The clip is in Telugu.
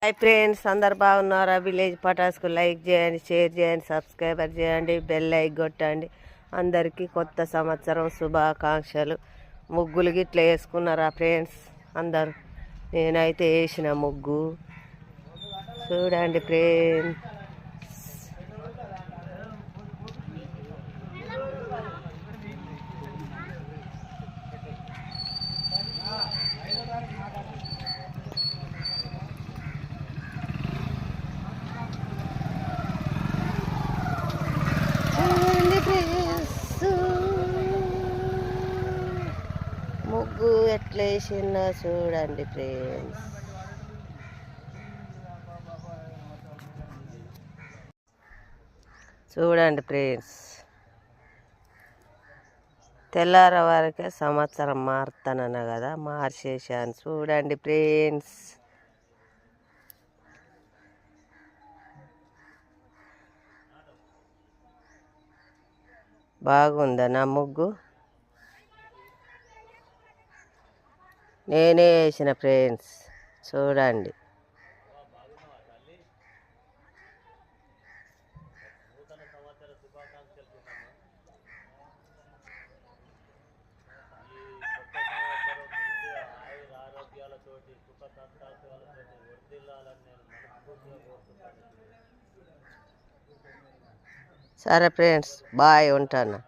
హాయ్ ఫ్రెండ్స్, అందరు బాగున్నారా? విలేజ్ పటాస్కు లైక్ చేయండి, షేర్ చేయండి, సబ్స్క్రైబర్ చేయండి, బెల్ ఐక్ కొట్టండి. అందరికీ కొత్త సంవత్సరం శుభాకాంక్షలు. ముగ్గులు గిట్లా వేసుకున్నారా ఫ్రెండ్స్ అందరు? నేనైతే వేసిన ముగ్గు చూడండి ఫ్రెండ్స్. ముగ్గు ఎట్లా వేసిందో చూడండి ఫ్రెండ్స్. చూడండి ఫ్రెండ్స్, తెల్లార వరకే సంవత్సరం మారుతానన్నా కదా, మార్చేసాను. చూడండి ఫ్రెండ్స్, బాగుందా నా ముగ్గు? నేనే వేసిన ఫ్రెండ్స్, చూడండి. సరే ఫ్రెండ్స్, బాయ్, ఉంటాను.